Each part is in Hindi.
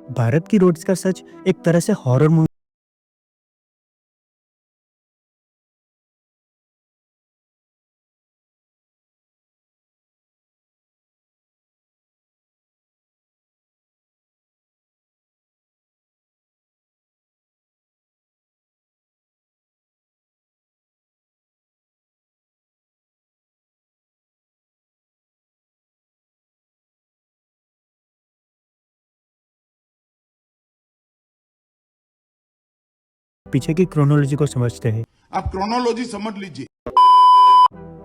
भारत की रोड्स का सच एक तरह से हॉरर मूवी पीछे की क्रोनोलॉजी को समझते हैं। आप क्रोनोलॉजी समझ लीजिए।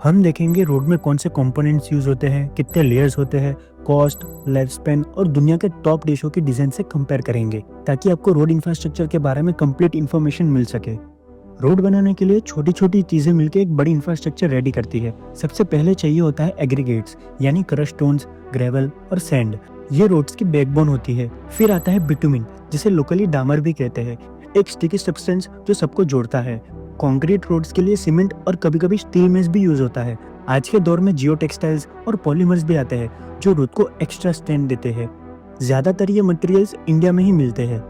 हम देखेंगे रोड में कौन से कंपोनेंट्स यूज होते हैं, कितने लेयर्स होते हैं, कॉस्ट, लाइफ स्पेन और दुनिया के टॉप देशों की डिजाइन से कंपेयर करेंगे ताकि आपको रोड इंफ्रास्ट्रक्चर के बारे में कंप्लीट इन्फॉर्मेशन मिल सके। रोड बनाने के लिए छोटी छोटी चीजें मिलकर एक बड़ी इंफ्रास्ट्रक्चर रेडी करती है। सबसे पहले चाहिए होता है एग्रीगेट्स यानी क्रश स्टोन्स, ग्रेवल और सैंड। ये रोड्स की बैकबोन होती है। फिर आता है बिटुमिन, जिसे लोकली डामर भी कहते हैं, एक स्टिकी सब्सटेंस जो सबको जोड़ता है। कंक्रीट रोड्स के लिए सीमेंट और कभी कभी स्टील मेस भी यूज होता है। आज के दौर में जियो टेक्सटाइल्स और पॉलीमर्स भी आते हैं जो रोड को एक्स्ट्रा स्ट्रेंथ देते हैं। ज्यादातर ये मटेरियल्स इंडिया में ही मिलते हैं।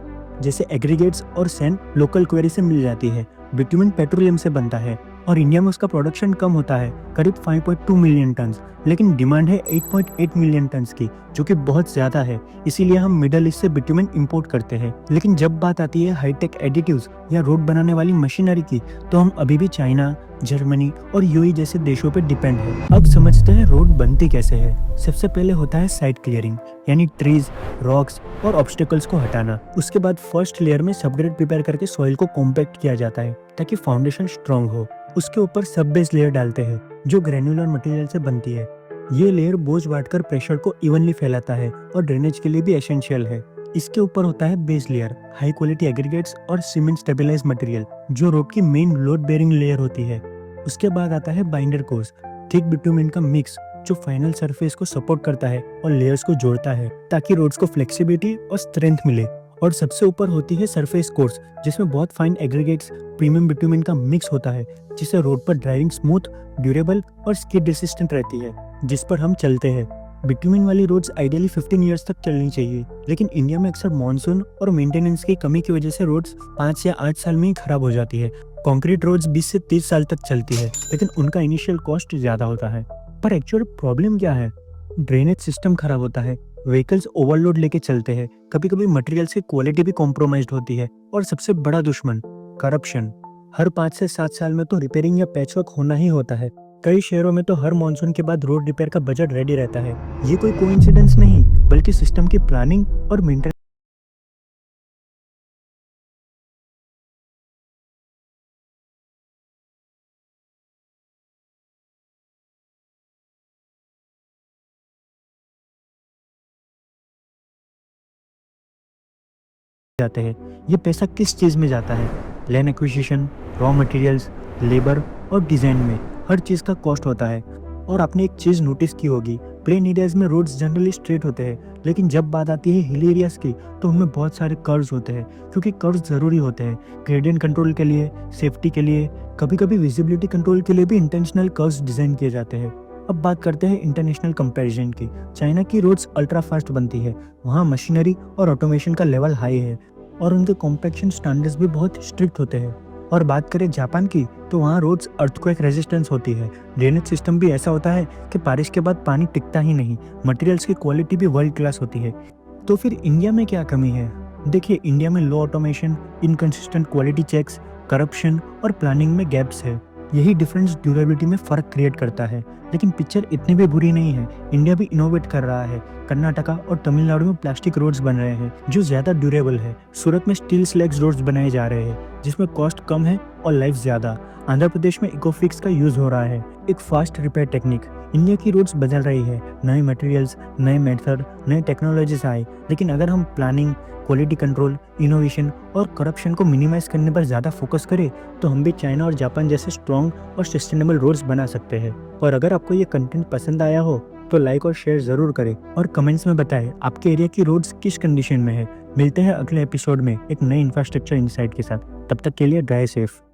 जैसे एग्रीगेट्स और सैंड लोकल क्वेरी से मिल जाती है। बिटुमिन पेट्रोलियम से बनता है और इंडिया में उसका प्रोडक्शन कम होता है, करीब 5.2 मिलियन टन, लेकिन डिमांड है 8.8 मिलियन टन की, जो कि बहुत ज्यादा है। इसीलिए हम मिडल ईस्ट से बिटुमिन इंपोर्ट करते हैं। लेकिन जब बात आती है हाईटेक एडिटिव्स या रोड बनाने वाली मशीनरी की, तो हम अभी भी चाइना, जर्मनी और यूएई जैसे देशों पर डिपेंड है। अब समझते हैं रोड बनती कैसे है। सबसे पहले होता है साइड क्लियरिंग, यानी ट्रीज, रॉक्स और ऑब्स्टेकल्स को हटाना। उसके बाद फर्स्ट लेयर में सबग्रेड प्रिपेयर करके सॉइल को कॉम्पैक्ट किया जाता है ताकि फाउंडेशन स्ट्रॉन्ग हो। उसके ऊपर सब बेस लेयर डालते हैं जो ग्रेन्युलर मटेरियल से बनती है। ये लेयर बोझ बांटकर प्रेशर को इवनली फैलाता है और ड्रेनेज के लिए भी एसेंशियल है। इसके ऊपर होता है base layer, high quality aggregates और सीमेंट स्टेबलाइज मटेरियल, जो रोड की मेन लोड बेयरिंग लेयर होती है। उसके बाद आता है बाइंडर कोर्स, थिक बिटुमिन का मिक्स जो फाइनल सरफेस को सपोर्ट करता है और लेयर्स को जोड़ता है ताकि रोड्स को फ्लेक्सिबिलिटी और स्ट्रेंथ मिले। और सबसे ऊपर होती है सरफेस कोर्स, जिसमें बहुत फाइन एग्रीगेट्स, प्रीमियम बिटुमिन का मिक्स होता है, जिससे रोड पर ड्राइविंग स्मूथ, ड्यूरेबल और स्किड रेसिस्टेंट रहती है, जिस पर हम चलते हैं। बिटुमिन वाली रोड्स आइडियली 15 इयर्स तक चलनी चाहिए, लेकिन इंडिया में अक्सर मानसून और मेंटेनेंस की कमी की वजह से रोड्स 5 या 8 साल में ही खराब हो जाती है। कंक्रीट रोड्स 20 से 30 साल तक चलती है, लेकिन उनका इनिशियल कॉस्ट ज्यादा होता है। पर एक्चुअल प्रॉब्लम क्या है? ड्रेनेज सिस्टम खराब होता है, व्हीकल्स ओवरलोड लेके चलते हैं, कभी कभी मटेरियल्स की क्वालिटी भी कॉम्प्रोमाइज्ड होती है, और सबसे बड़ा दुश्मन करप्शन। हर 5 से 7 साल में तो रिपेयरिंग या पैचवर्क होना ही होता है। कई शहरों में तो हर मॉनसून के बाद रोड रिपेयर का बजट रेडी रहता है। ये कोई कोइंसिडेंस नहीं, बल्कि सिस्टम की प्लानिंग और मेंटेनेंस जाते हैं। ये पैसा किस चीज में जाता है? Land acquisition, raw materials, labour और डिजाइन में हर चीज का कॉस्ट होता है। और आपने एक चीज नोटिस की होगी, प्लेन एरियाज में रोड्स जनरली स्ट्रेट होते हैं, लेकिन जब बात आती है हिल एरियाज की, तो उनमें बहुत सारे कर्व्स होते हैं, क्योंकि कर्व्स जरूरी होते हैं ग्रेडियंट कंट्रोल के लिए, सेफ्टी के लिए, कभी कभी विजिबिलिटी कंट्रोल के लिए भी इंटेंशनल कर्व्स डिजाइन किए जाते हैं। अब बात करते हैं इंटरनेशनल कंपैरिजन की। चाइना की रोड्स अल्ट्रा फास्ट बनती है, वहाँ मशीनरी और ऑटोमेशन का लेवल हाई है और उनके कॉम्पैक्शन स्टैंडर्ड्स भी बहुत स्ट्रिक्ट होते हैं। और बात करें जापान की, तो वहाँ रोड्स अर्थक्वेक रेजिस्टेंस होती है। ड्रेनेज सिस्टम भी ऐसा होता है कि बारिश के बाद पानी टिकता ही नहीं। मटेरियल्स की क्वालिटी भी वर्ल्ड क्लास होती है। तो फिर इंडिया में क्या कमी है? देखिए, इंडिया में low automation, inconsistent quality checks, corruption और प्लानिंग में गैप्स है। यही डिफरेंस ड्यूरेबिलिटी में फर्क क्रिएट करता है। लेकिन पिक्चर इतनी भी बुरी नहीं है। इंडिया भी इनोवेट कर रहा है। कर्नाटका और तमिलनाडु में प्लास्टिक रोड्स बन रहे हैं जो ज्यादा ड्यूरेबल है। सूरत में स्टील स्लैग्स रोड्स बनाए जा रहे हैं जिसमें कॉस्ट कम है और लाइफ ज्यादा। आंध्र प्रदेश में इकोफिक्स का यूज हो रहा है, एक फास्ट रिपेयर टेक्निक। इंडिया की रोड्स बदल रही है, नए मटेरियल्स, नए मेथड, नए टेक्नोलॉजीज आए। लेकिन अगर हम प्लानिंग, क्वालिटी कंट्रोल, इनोवेशन और करप्शन को मिनिमाइज करने पर ज्यादा फोकस करें, तो हम भी चाइना और जापान जैसे स्ट्रॉन्ग और सस्टेनेबल रोड्स बना सकते हैं। और अगर आपको ये कंटेंट पसंद आया हो तो लाइक और शेयर जरूर करें और कमेंट्स में बताएं आपके एरिया की रोड्स किस कंडीशन में है। मिलते हैं अगले एपिसोड में एक नए इंफ्रास्ट्रक्चर इनसाइट के साथ। तब तक के लिए ड्राइव सेफ।